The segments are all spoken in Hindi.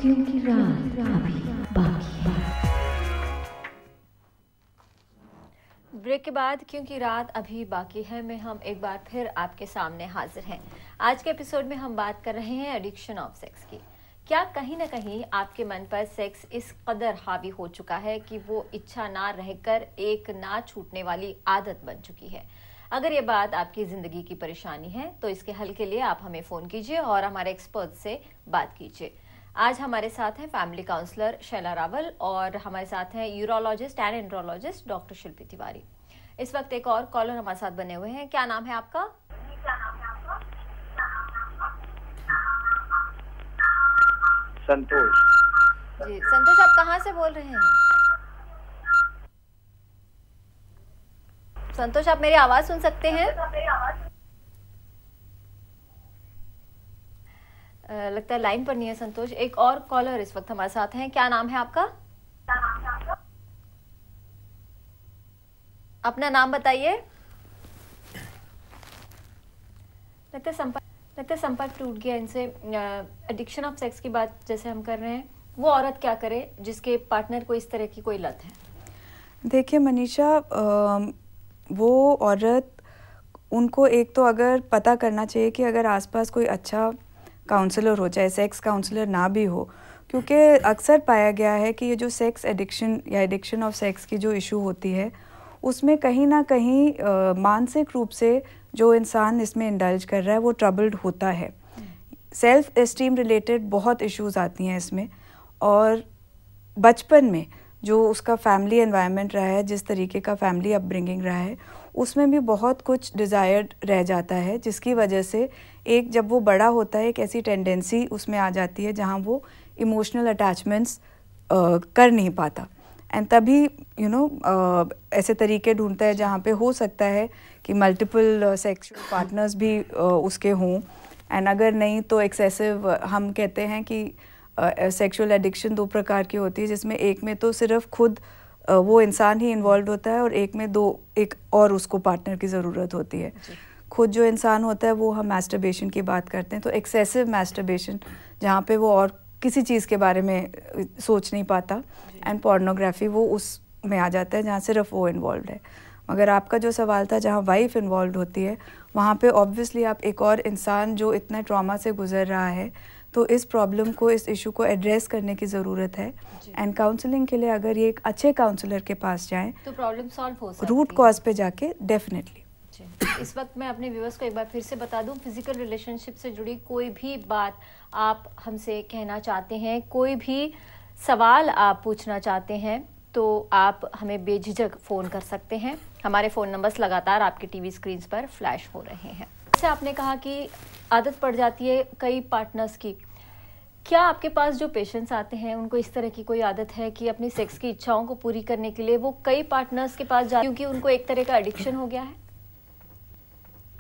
क्योंकि रात अभी बाकी है। ब्रेक के बाद क्योंकि रात अभी बाकी है में हम एक बार फिर आपके सामने हाजिर हैं। आज के एपिसोड में हम बात कर रहे हैं एडिक्शन ऑफ सेक्स की। क्या कहीं ना कहीं आपके मन पर सेक्स इस कदर हावी हो चुका है कि वो इच्छा ना रहकर एक ना छूटने वाली आदत बन चुकी है? अगर ये बात आपकी ज़िंदगी की परेशानी है तो इसके हल के लिए आप हमें फ़ोन कीजिए और हमारे एक्सपर्ट से बात कीजिए। आज हमारे साथ हैं फैमिली काउंसलर शैला रावल और हमारे साथ हैं यूरोलॉजिस्ट एंड एंड्रोलॉजिस्ट डॉक्टर शिल्पी तिवारी। इस वक्त एक और कॉलर हमारे साथ बने हुए हैं। क्या नाम है आपका? संतोष। जी संतोष, आप कहाँ से बोल रहे हैं? संतोष, आप मेरी आवाज सुन सकते हैं? लगता है लाइन पर नहीं है संतोष। एक और कॉलर इस वक्त हमारे साथ हैं। क्या नाम है आपका? अपना नाम बताइए। लगता है संपर्क टूट गया इनसे। एडिक्शन ऑफ सेक्स की बात जैसे हम कर रहे हैं, वो औरत क्या करे जिसके पार्टनर को इस तरह की कोई लत है? देखिए मनीषा, वो औरत, उनको एक तो अगर पता करना चाहिए कि अगर आसपास कोई अच्छा काउंसलर हो, चाहे सेक्स काउंसलर ना भी हो, क्योंकि अक्सर पाया गया है कि ये जो सेक्स एडिक्शन या एडिक्शन ऑफ सेक्स की जो इशू होती है उसमें कहीं ना कहीं मानसिक रूप से जो इंसान इसमें इंडल्ज कर रहा है वो ट्रबल्ड होता है। सेल्फ एस्टीम रिलेटेड बहुत इश्यूज आती हैं इसमें, और बचपन में जो उसका फैमिली एनवायरनमेंट रहा है, जिस तरीके का फैमिली अपब्रिंगिंग रहा है, उसमें भी बहुत कुछ डिज़ायर्ड रह जाता है, जिसकी वजह से एक जब वो बड़ा होता है एक ऐसी टेंडेंसी उसमें आ जाती है जहाँ वो इमोशनल अटैचमेंट्स कर नहीं पाता, एंड तभी ऐसे तरीके ढूंढता है जहाँ पे हो सकता है कि मल्टीपल सेक्सुअल पार्टनर्स भी उसके हों, एंड अगर नहीं तो एक्सेसिव। हम कहते हैं कि सेक्सुअल एडिक्शन दो प्रकार की होती है, जिसमें एक में तो सिर्फ खुद वो इंसान ही इन्वॉल्व होता है और एक में एक और उसको पार्टनर की ज़रूरत होती है। खुद जो इंसान होता है वो हम मैस्टरबेशन की बात करते हैं, तो एक्सेसिव मैस्टरबेशन जहाँ पे वो और किसी चीज़ के बारे में सोच नहीं पाता, एंड पोर्नोग्राफी वो उस में आ जाता है जहाँ सिर्फ वो इन्वॉल्व है। मगर आपका जो सवाल था जहाँ वाइफ इन्वॉल्व होती है, वहाँ पे ऑब्वियसली आप एक और इंसान जो इतना ट्रॉमा से गुजर रहा है, तो इस प्रॉब्लम को, इस इशू को एड्रेस करने की ज़रूरत है। एंड काउंसलिंग के लिए अगर ये एक अच्छे काउंसलर के पास जाएं तो प्रॉब्लम सॉल्व हो सकती है। रूट कॉज पे जाके डेफिनेटली। इस वक्त मैं अपने व्यूअर्स को एक बार फिर से बता दूं, फिजिकल रिलेशनशिप से जुड़ी कोई भी बात आप हमसे कहना चाहते हैं, कोई भी सवाल आप पूछना चाहते हैं, तो आप हमें बेझिझक फ़ोन कर सकते हैं। हमारे फ़ोन नंबर्स लगातार आपकी टीवी स्क्रीन पर फ्लैश हो रहे हैं। जैसे आपने कहा कि आदत पड़ जाती है कई पार्टनर्स की, क्या आपके पास जो पेशेंट्स आते हैं उनको इस तरह की कोई आदत है कि अपनी सेक्स की इच्छाओं को पूरी करने के लिए वो कई पार्टनर्स के पास जाते हैं क्योंकि उनको एक तरह का एडिक्शन हो गया है?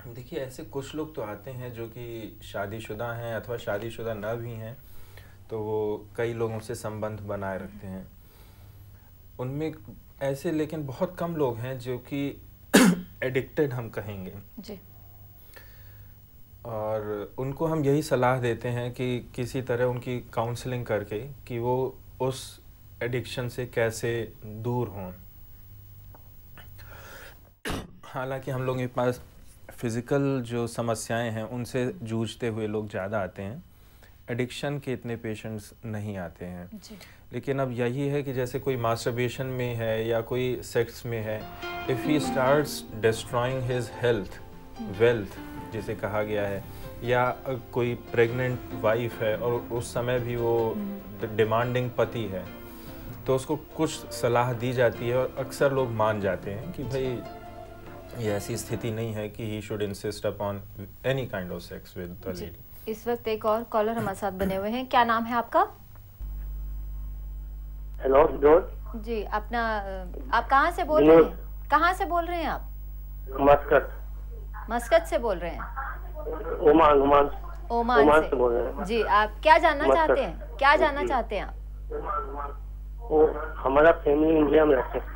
देखिए, ऐसे कुछ लोग तो आते हैं जो कि शादीशुदा हैं अथवा शादीशुदा न भी हैं, तो वो कई लोगों से संबंध बनाए रखते हैं। उनमें ऐसे लेकिन बहुत कम लोग हैं जो कि एडिक्टेड हम कहेंगे जी। और उनको हम यही सलाह देते हैं कि किसी तरह उनकी काउंसलिंग करके कि वो उस एडिक्शन से कैसे दूर हों। हालांकि हम लोगों के पास फिज़िकल जो समस्याएं हैं उनसे जूझते हुए लोग ज़्यादा आते हैं, एडिक्शन के इतने पेशेंट्स नहीं आते हैं जी। लेकिन अब यही है कि जैसे कोई मास्टरबेशन में है या कोई सेक्स में है, if he starts destroying his health wealth जिसे कहा गया है, या कोई प्रेग्नेंट वाइफ है और उस समय भी वो डिमांडिंग पति है, तो उसको कुछ सलाह दी जाती है और अक्सर लोग मान जाते हैं कि भाई ये ऐसी स्थिति नहीं है कि he should insist upon any kind of sex with the lady. इस वक्त एक और कॉलर हमारे साथ बने हुए हैं। क्या नाम है आपका? हेलो जी, अपना आप कहाँ से बोल रहे हैं? कहाँ से बोल रहे हैं आप? मस्कत। मस्कत से बोल रहे हैं? ओमान से बोल रहे हैं जी। आप क्या जानना चाहते हैं? क्या जानना चाहते हैं आप? वो हमारा फैमिली इंडिया में रहते हैं।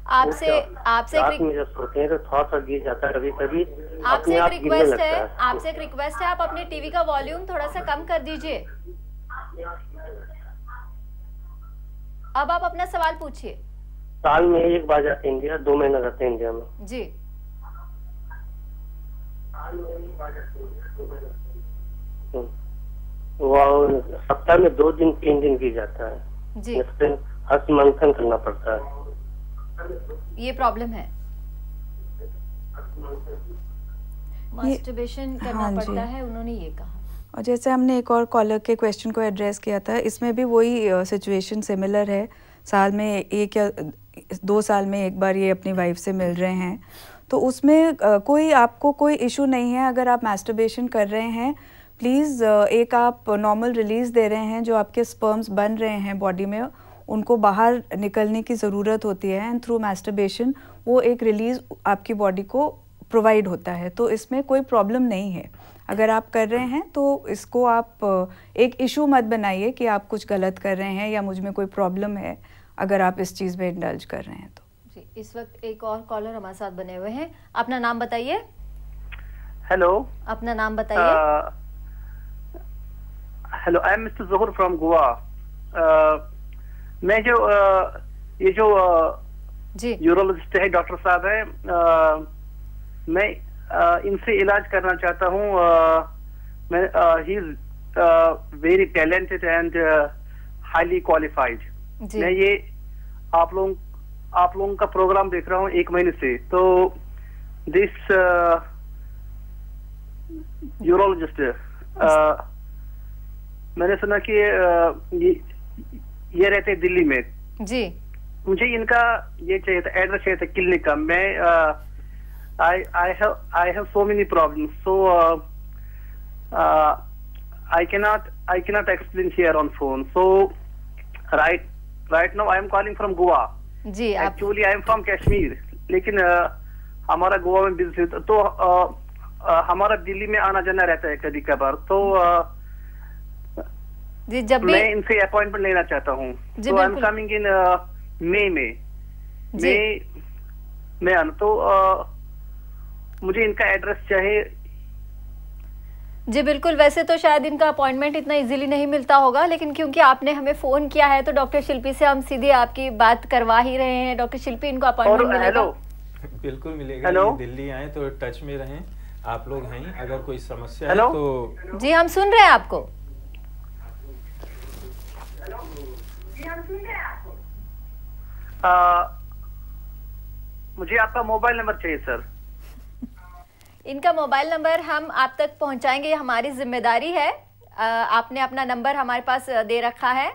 आपसे रात में जब सोते हैं तो थोड़ा सा गिर जाता है, कभी कभी आपसे एक रिक्वेस्ट है, आप अपने टीवी का वॉल्यूम थोड़ा सा कम कर दीजिए। अब आप अपना सवाल पूछिए। साल में एक बार जाते हैं इंडिया, 2 महीना रहते हैं इंडिया में। जी वो सप्ताह में 2 दिन 3 दिन की जाता है, जी, इससे हस्त मंथन करना पड़ता है। ये प्रॉब्लम है, मास्टरबेशन करना हाँ जी। पड़ता है, उन्होंने ये कहा। और जैसे हमने एक और कॉलर के क्वेश्चन को एड्रेस किया था, इसमें भी वही सिचुएशन सिमिलर है। साल में एक या 2 साल में एक बार ये अपनी वाइफ से मिल रहे हैं, तो उसमें कोई आपको कोई इशू नहीं है। अगर आप मैस्टरबेशन कर रहे हैं, प्लीज़ एक आप नॉर्मल रिलीज़ दे रहे हैं, जो आपके स्पर्म्स बन रहे हैं बॉडी में उनको बाहर निकलने की ज़रूरत होती है, एंड थ्रू मैस्टरबेशन वो एक रिलीज़ आपकी बॉडी को प्रोवाइड होता है। तो इसमें कोई प्रॉब्लम नहीं है। अगर आप कर रहे हैं तो इसको आप एक इशू मत बनाइए कि आप कुछ गलत कर रहे हैं या मुझ में कोई प्रॉब्लम है, अगर आप इस चीज़ में इंडल्ज कर रहे हैं तो। जी, इस वक्त एक और कॉलर हमारे साथ बने हुए हैं। अपना नाम बताइए। हेलो, अपना नाम बताइए। Hello, I am mister Zohar from Goa. मैं जो ये जो जी यूरोलॉजिस्ट है, डॉक्टर साहब है, मैं इनसे इलाज करना चाहता हूँ। मैं he is very talented and highly qualified. जी मैं ये आप लोगों का प्रोग्राम देख रहा हूँ 1 महीने से। तो दिस यूरोलॉजिस्ट, मैंने सुना कि ये रहते हैं दिल्ली में। जी, मुझे इनका ये चाहिए था, एड्रेस चाहिए था क्लिनिक का। मैं I have so many problems, so I cannot explain here on phone. So right now I am calling from Goa. जी, आप Actually I am from Kashmir, लेकिन हमारा गोवा में बिजनेस, तो हमारा दिल्ली में आना जाना रहता है कभी कभार। तो जी, जब भी मैं इनसे अपॉइंटमेंट लेना चाहता हूँ। जी, तो आई एम बिल्कुल। कमिंग इन मई में। जी। मैं आना, तो मुझे इनका एड्रेस चाहिए। जी बिल्कुल, वैसे तो शायद इनका अपॉइंटमेंट इतना इजीली नहीं मिलता होगा, लेकिन क्योंकि आपने हमें फोन किया है तो डॉक्टर शिल्पी से हम सीधे आपकी बात करवा ही रहे हैं। डॉक्टर शिल्पी, इनको अपॉइंटमेंट और मिलेगा? हेलो, बिल्कुल मिलेगा। हेलो। ये दिल्ली आए तो टच में रहें, आप लोग हैं। अगर कोई समस्या है हेलो। तो जी, हम सुन रहे हैं आपको। मुझे आपका मोबाइल नंबर चाहिए सर। इनका मोबाइल नंबर हम आप तक पहुंचाएंगे, ये हमारी जिम्मेदारी है। आपने अपना नंबर हमारे पास दे रखा है।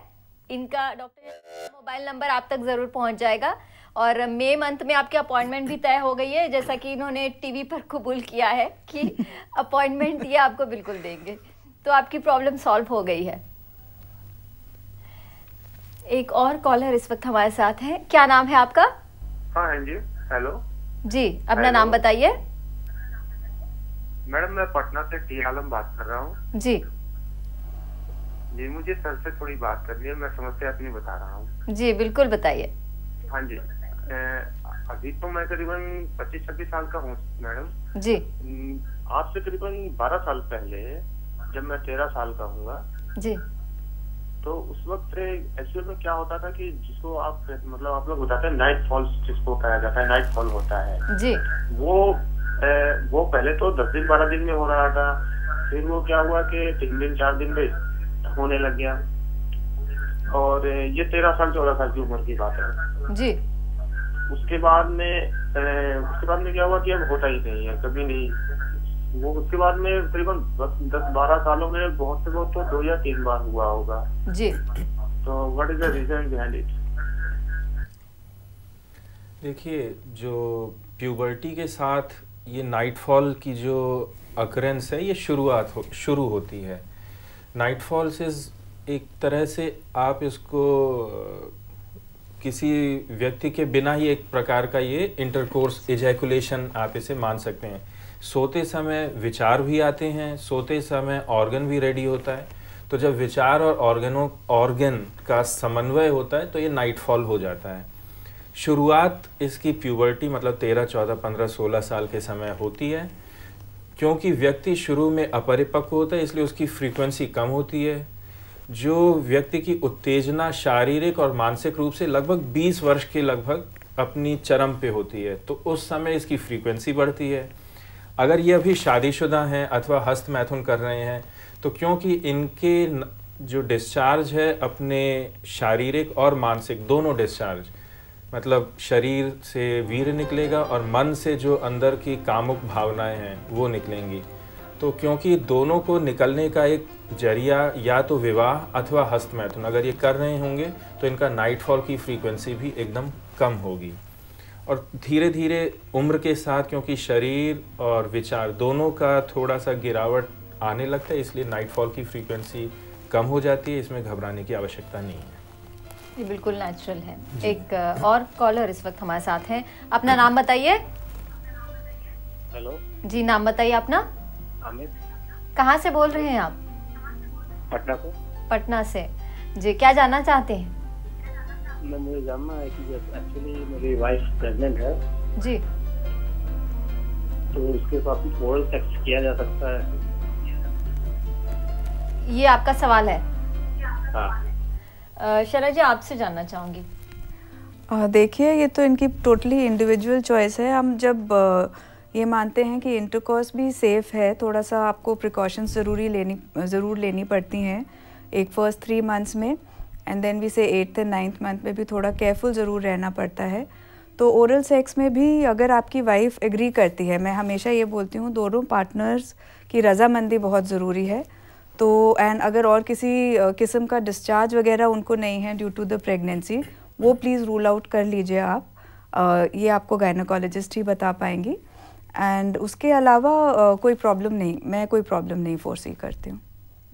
इनका डॉक्टर मोबाइल नंबर आप तक ज़रूर पहुंच जाएगा। और मई मंथ में आपकी अपॉइंटमेंट भी तय हो गई है, जैसा कि इन्होंने टीवी पर कबूल किया है कि अपॉइंटमेंट ये आपको बिल्कुल देंगे। तो आपकी प्रॉब्लम सॉल्व हो गई है। एक और कॉलर इस वक्त हमारे साथ है। क्या नाम है आपका? हाँ जी, हेलो जी, अपना हेलो। नाम बताइए। मैडम, मैं पटना से टी आलम बात कर रहा हूँ। जी जी, मुझे सर से थोड़ी बात करनी है, मैं समस्या अपनी बता रहा हूँ। जी बिल्कुल बताइए। हाँ जी, अभी तो मैं करीबन 25-26 साल का हूँ मैडम। जी आज से करीबन 12 साल पहले, जब मैं 13 साल का हूँगा, जी तो उस वक्त एक्चुअल में क्या होता था कि जिसको आप मतलब आप लोग बताते हैं नाइट फॉल, जिसको कहा जाता है नाइट फॉल होता है। जी वो पहले तो 10 दिन 12 दिन में हो रहा था, फिर वो क्या हुआ कि 3 दिन 4 दिन में होने लग गया। और ये 13 साल 14 साल की उम्र की बात है। जी उसके बाद में क्या हुआ कि अब होता ही नहीं है, कभी नहीं। वो उसके बाद में करीबन 10-12 सालों में बहुत से बहुत तो 2 या 3 बार हुआ होगा। जी तो what is the reason behind it? देखिए, जो प्यूबर्टी के साथ ये नाइटफॉल की जो अकरेंस है, ये शुरू होती है। नाइटफॉल से एक तरह से आप इसको किसी व्यक्ति के बिना ही एक प्रकार का ये इंटरकोर्स एजैकुलेशन आप इसे मान सकते हैं। सोते समय विचार भी आते हैं, सोते समय ऑर्गन भी रेडी होता है। तो जब विचार और ऑर्गन का समन्वय होता है तो ये नाइटफॉल हो जाता है। शुरुआत इसकी प्यूबर्टी मतलब 13, 14, 15, 16 साल के समय होती है। क्योंकि व्यक्ति शुरू में अपरिपक्व होता है, इसलिए उसकी फ्रीक्वेंसी कम होती है। जो व्यक्ति की उत्तेजना शारीरिक और मानसिक रूप से लगभग 20 वर्ष के लगभग अपनी चरम पे होती है, तो उस समय इसकी फ्रीक्वेंसी बढ़ती है। अगर ये अभी शादीशुदा हैं अथवा हस्त मैथुन कर रहे हैं, तो क्योंकि इनके जो डिस्चार्ज है अपने शारीरिक और मानसिक दोनों डिस्चार्ज, मतलब शरीर से वीर्य निकलेगा और मन से जो अंदर की कामुक भावनाएं हैं वो निकलेंगी। तो क्योंकि दोनों को निकलने का एक जरिया या तो विवाह अथवा हस्त मैथुन अगर ये कर रहे होंगे, तो इनका नाइटफॉल की फ्रीक्वेंसी भी एकदम कम होगी। और धीरे धीरे उम्र के साथ क्योंकि शरीर और विचार दोनों का थोड़ा सा गिरावट आने लगता है, इसलिए नाइटफॉल की फ्रीक्वेंसी कम हो जाती है। इसमें घबराने की आवश्यकता नहीं है, ये बिल्कुल नेचुरल है। एक और कॉलर इस वक्त हमारे साथ हैं, अपना नाम बताइए। हेलो जी, नाम बताइए अपना। अमित। कहाँ से बोल रहे हैं आप? पटना से। पटना से जी, क्या जानना चाहते हैं? मुझे जानना है कि एक्चुअली मेरी वाइफ प्रेग्नेंट है जी, तो उसके साथ ओरल सेक्स किया जा सकता है? ये आपका सवाल है। हाँ। शरा जी, आपसे जानना चाहूंगी। देखिए, ये तो इनकी टोटली इंडिविजुअल चॉइस है। हम जब ये मानते हैं कि इंटरकोर्स भी सेफ़ है, थोड़ा सा आपको प्रिकॉशंस ज़रूर लेनी पड़ती हैं एक फर्स्ट 3 मंथ्स में, एंड देन भी से 8th एंड 9th मंथ में भी थोड़ा केयरफुल ज़रूर रहना पड़ता है। तो ओरल सेक्स में भी अगर आपकी वाइफ एग्री करती है, मैं हमेशा ये बोलती हूँ दोनों पार्टनर्स की रजामंदी बहुत ज़रूरी है। तो एंड अगर और किसी किस्म का डिस्चार्ज वगैरह उनको नहीं है ड्यू टू द प्रेगनेंसी, वो प्लीज़ रूल आउट कर लीजिए आप। ये आपको गायनोकोलॉजिस्ट ही बता पाएंगी। एंड उसके अलावा कोई प्रॉब्लम नहीं, मैं कोई प्रॉब्लम नहीं फोर्सी करती हूँ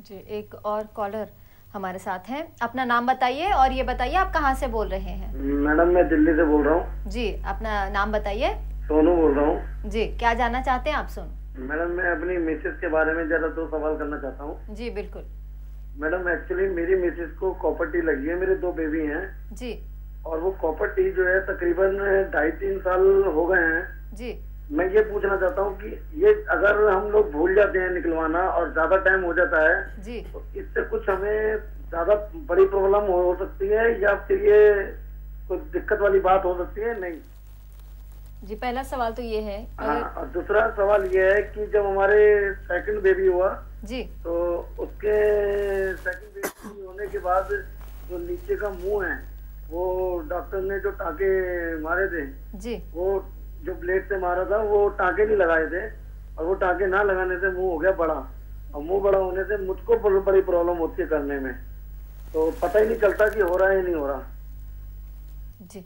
जी। एक और कॉलर हमारे साथ हैं, अपना नाम बताइए और ये बताइए आप कहाँ से बोल रहे हैं? मैडम, मैं दिल्ली से बोल रहा हूँ। जी, अपना नाम बताइए। सोनू बोल रहा हूँ। जी, क्या जानना चाहते हैं आप? सोनू। मैडम, मैं अपनी मिसेस के बारे में जरा 2 सवाल करना चाहता हूँ। जी बिल्कुल। मैडम, एक्चुअली मेरी मिसेस को कॉपर टी लगी है, मेरे 2 बेबी हैं जी। और वो कॉपर टी जो है तकरीबन 2.5-3 साल हो गए हैं जी। मैं ये पूछना चाहता हूँ कि ये अगर हम लोग भूल जाते हैं निकलवाना और ज्यादा टाइम हो जाता है जी, तो इससे कुछ हमें ज्यादा बड़ी प्रॉब्लम हो सकती है या फिर ये कोई दिक्कत वाली बात हो सकती है? नहीं जी, पहला सवाल तो ये है। हाँ, और दूसरा सवाल ये है कि जब हमारे सेकंड बेबी हुआ जी, तो उसके सेकंड बेबी होने के बाद जो नीचे का मुंह है वो डॉक्टर ने जो टाके मारे थे जी, वो जो ब्लेड से मारा था वो टाके नहीं लगाए थे, और वो टाके ना लगाने से मुंह हो गया बड़ा, और मुंह बड़ा होने से मुझको बड़ी प्रॉब्लम होती है करने में, तो पता ही नहीं चलता कि हो रहा है या नहीं हो रहा। जी,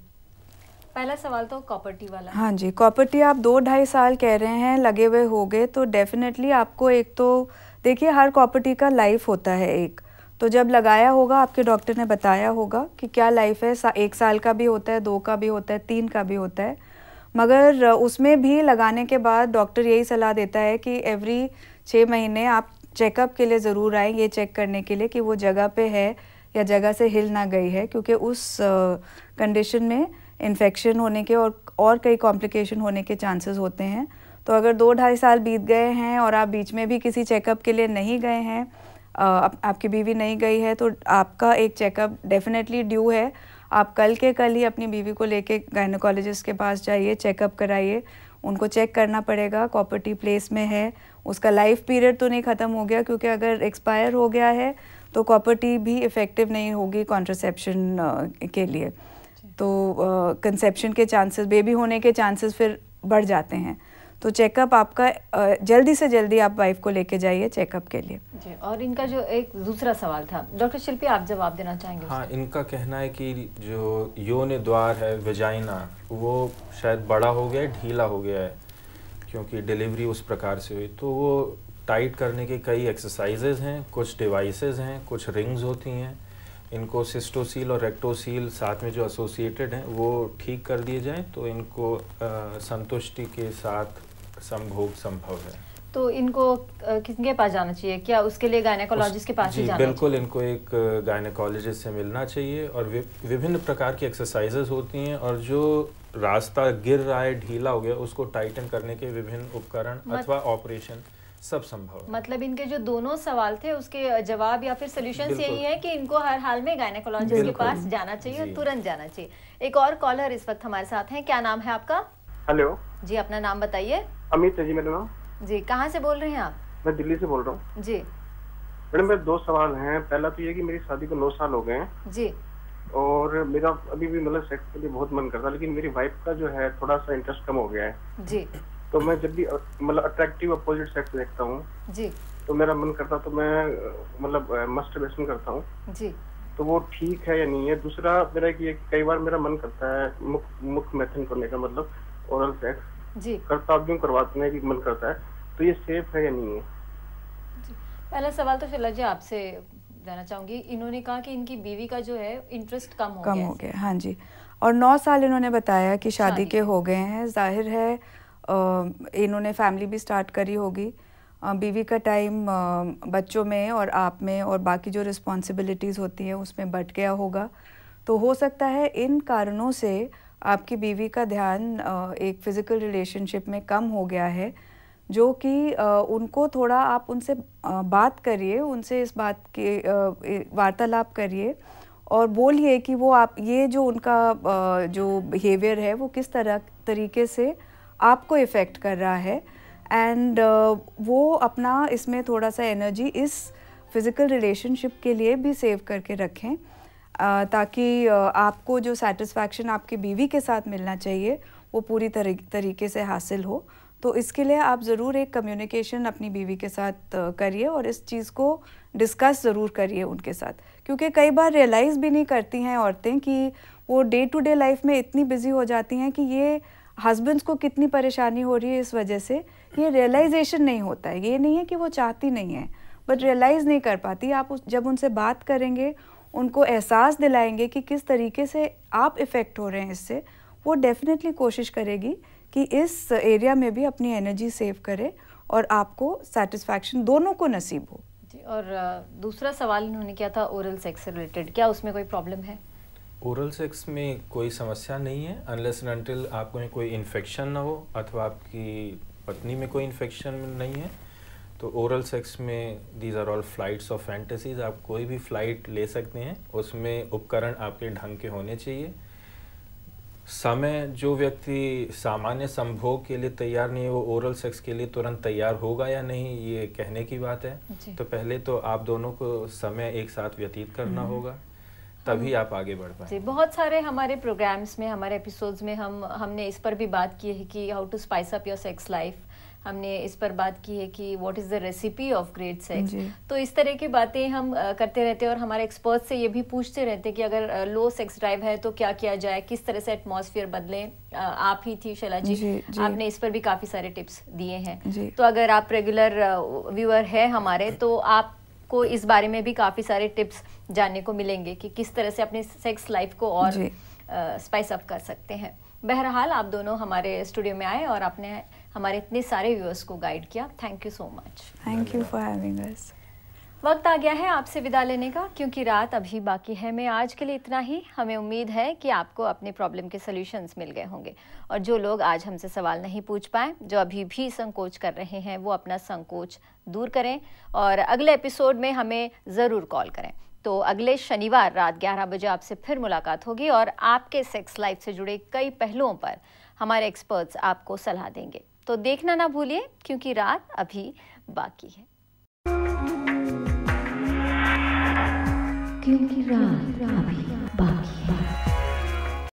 पहला सवाल तो कॉपर टी वाला। हाँ जी, कॉपर टी आप 2-2.5 साल कह रहे हैं लगे हुए हो गए, तो डेफिनेटली आपको एक तो देखिए हर कॉपर टी का लाइफ होता है एक, तो जब लगाया होगा आपके डॉक्टर ने बताया होगा कि क्या लाइफ है। 1 साल का भी होता है, 2 का भी होता है, 3 का भी होता है, मगर उसमें भी लगाने के बाद डॉक्टर यही सलाह देता है कि एवरी 6 महीने आप चेकअप के लिए ज़रूर आएँ, ये चेक करने के लिए कि वो जगह पे है या जगह से हिल ना गई है, क्योंकि उस कंडीशन में इन्फेक्शन होने के और कई कॉम्प्लिकेशन होने के चांसेस होते हैं। तो अगर 2-2.5 साल बीत गए हैं और आप बीच में भी किसी चेकअप के लिए नहीं गए हैं, आपकी बीवी नहीं गई है, तो आपका एक चेकअप डेफिनेटली ड्यू है। आप कल के कल ही अपनी बीवी को लेके गायनोकोलॉजिस्ट के पास जाइए, चेकअप कराइए, उनको चेक करना पड़ेगा कॉपर टी प्लेस में है, उसका लाइफ पीरियड तो नहीं ख़त्म हो गया, क्योंकि अगर एक्सपायर हो गया है तो कॉपर टी भी इफ़ेक्टिव नहीं होगी कॉन्ट्रासेप्शन के लिए, तो कंसेप्शन के चांसेस, बेबी होने के चांसेस फिर बढ़ जाते हैं। तो चेकअप आपका जल्दी से जल्दी आप वाइफ को लेके जाइए चेकअप के लिए जी। और इनका जो एक दूसरा सवाल था, डॉक्टर शिल्पी आप जवाब देना चाहेंगे? हाँ, इनका कहना है कि जो योनि द्वार है, वेजाइना, वो शायद बड़ा हो गया है, ढीला हो गया है, क्योंकि डिलीवरी उस प्रकार से हुई। तो वो टाइट करने के कई एक्सरसाइजेज हैं, कुछ डिवाइसेस हैं, कुछ रिंग्स होती हैं, इनको सिस्टोसील और रेक्टोसील साथ में जो एसोसिएटेड हैं वो ठीक कर दिए जाएं तो इनको संतुष्टि के साथ संभोग संभव है। तो इनको किसके पास जाना चाहिए? क्या उसके लिए गायनेकोलॉजिस्ट के पास ही जाना चाहिए? बिल्कुल, इनको एक गायनेकोलॉजिस्ट से मिलना चाहिए, और विभिन्न प्रकार की एक्सरसाइजेज होती हैं, और जो रास्ता गिर रहा है, ढीला हो गया, उसको टाइटन करने के विभिन्न उपकरण अथवा ऑपरेशन सब संभव है। मतलब इनके जो दोनों सवाल थे उसके जवाब या फिर सॉल्यूशंस बिल्कुल। यही है कि इनको हर हाल में गायनेकोलॉजिस्ट के बिल्कुल। पास जाना चाहिए और जी। तुरंत जाना चाहिए। एक और कॉलर इस वक्त हमारे साथ हैं, क्या नाम है आपका? हेलो जी, अपना नाम बताइए। अमित है जी मेरा नाम। जी, कहाँ से बोल रहे हैं आप? मैं दिल्ली से बोल रहा हूँ। जी मैडम मेरे 2 सवाल हैं। पहला तो ये कि मेरी शादी को 9 साल हो गए हैं जी और मेरा अभी भी मतलब सेक्स के लिए बहुत मन करता है, लेकिन मेरी वाइफ का जो है थोड़ा सा इंटरेस्ट कम हो गया है। जी तो मैं जब भी मतलब अट्रैक्टिव अपोजिट सेक्स देखता हूँ जी तो मेरा मन करता तो मैं मतलब मस्टरबेशन करता हूँ। जी तो वो ठीक है या नहीं है? दूसरा मेरा ये कई बार मेरा मन करता है मुख्य मैथन करने का, मतलब ओरल सेक्स जी। करता भी करवाने की मन करता है, तो ये सेफ है या नहीं है? पहला सवाल तो शैला जी आपसे जानना चाहूंगी। इन्होंने कहा कि इनकी बीवी का जो है इंटरेस्ट कम हो गया। हाँ जी, और 9 साल इन्होंने बताया कि शादी के के। हो गए हैं। जाहिर है इन्होंने फैमिली भी स्टार्ट करी होगी। बीवी का टाइम बच्चों में और आप में और बाकी जो रिस्पॉन्सिबिलिटीज़ होती हैं उसमें बट गया होगा। तो हो सकता है इन कारणों से आपकी बीवी का ध्यान एक फ़िज़िकल रिलेशनशिप में कम हो गया है, जो कि उनको थोड़ा आप उनसे बात करिए, उनसे इस बात के वार्तालाप करिए और बोलिए कि वो आप ये जो उनका जो बिहेवियर है वो किस तरीके से आपको इफ़ेक्ट कर रहा है, एंड वो अपना इसमें थोड़ा सा एनर्जी इस फिज़िकल रिलेशनशिप के लिए भी सेव करके रखें, ताकि आपको जो सेटिस्फैक्शन आपकी बीवी के साथ मिलना चाहिए वो पूरी तरीके से हासिल हो। तो इसके लिए आप ज़रूर एक कम्युनिकेशन अपनी बीवी के साथ करिए और इस चीज़ को डिस्कस ज़रूर करिए उनके साथ, क्योंकि कई बार रियलाइज़ भी नहीं करती हैं औरतें कि वो डे टू डे लाइफ में इतनी बिजी हो जाती हैं कि ये हस्बैंड्स को कितनी परेशानी हो रही है इस वजह से, ये रियलाइजेशन नहीं होता है। ये नहीं है कि वो चाहती नहीं है, बट रियलाइज़ नहीं कर पाती। आप जब उनसे बात करेंगे, उनको एहसास दिलाएंगे कि किस तरीके से आप इफ़ेक्ट हो रहे हैं इससे, वो डेफिनेटली कोशिश करेगी कि इस एरिया में भी अपनी एनर्जी सेव करे और आपको सेटिस्फैक्शन दोनों को नसीब हो। जी, और दूसरा सवाल इन्होंने किया था ओरल सेक्स से रिलेटेड, क्या उसमें कोई प्रॉब्लम है? ओरल सेक्स में कोई समस्या नहीं है, अनलेस एंड अनटिल आपको कोई इन्फेक्शन ना हो अथवा आपकी पत्नी में कोई इन्फेक्शन नहीं है। तो ओरल सेक्स में these are all flights of fantasies. आप कोई भी फ्लाइट ले सकते हैं, उसमें उपकरण आपके ढंग के होने चाहिए। समय जो व्यक्ति सामान्य संभोग के लिए तैयार नहीं है, वो ओरल सेक्स के लिए तुरंत तैयार होगा या नहीं, ये कहने की बात है। तो पहले तो आप दोनों को समय एक साथ व्यतीत करना होगा, तभी आप आगे बढ़ पाएंगे। जी, बहुत सारे हमारे प्रोग्राम्स में, हमारे एपिसोड्स में हमने इस पर भी बात की है कि how to spice up your sex life. हमने इस पर बात की है कि what is the recipe of great sex. तो इस तरह की बातें हम करते रहते हैं और हमारे एक्सपर्ट से ये भी पूछते रहते हैं कि अगर लो सेक्स ड्राइव है तो क्या किया जाए, किस तरह से एटमॉस्फेयर बदलें। आप ही थी शैला जी, आपने इस पर भी काफ़ी सारे टिप्स दिए हैं। तो अगर आप रेगुलर व्यूअर है हमारे, तो आपको इस बारे में भी काफ़ी सारे टिप्स जानने को मिलेंगे कि किस तरह से अपनी सेक्स लाइफ को और स्पाइस अप कर सकते हैं। बहरहाल आप दोनों हमारे स्टूडियो में आए और आपने हमारे इतने सारे व्यूअर्स को गाइड किया। Thank you so much. Thank you for having us. वक्त आ गया है आपसे विदा लेने का, क्योंकि रात अभी बाकी है। मैं आज के लिए इतना ही। हमें उम्मीद है कि आपको अपने प्रॉब्लम के सॉल्यूशंस मिल गए होंगे, और जो लोग आज हमसे सवाल नहीं पूछ पाए, जो अभी भी संकोच कर रहे हैं, वो अपना संकोच दूर करें और अगले एपिसोड में हमें ज़रूर कॉल करें। तो अगले शनिवार रात 11 बजे आपसे फिर मुलाकात होगी और आपके सेक्स लाइफ से जुड़े कई पहलुओं पर हमारे एक्सपर्ट्स आपको सलाह देंगे। तो देखना ना भूलिए, क्योंकि रात अभी बाकी है। क्योंकि रात अभी बाकी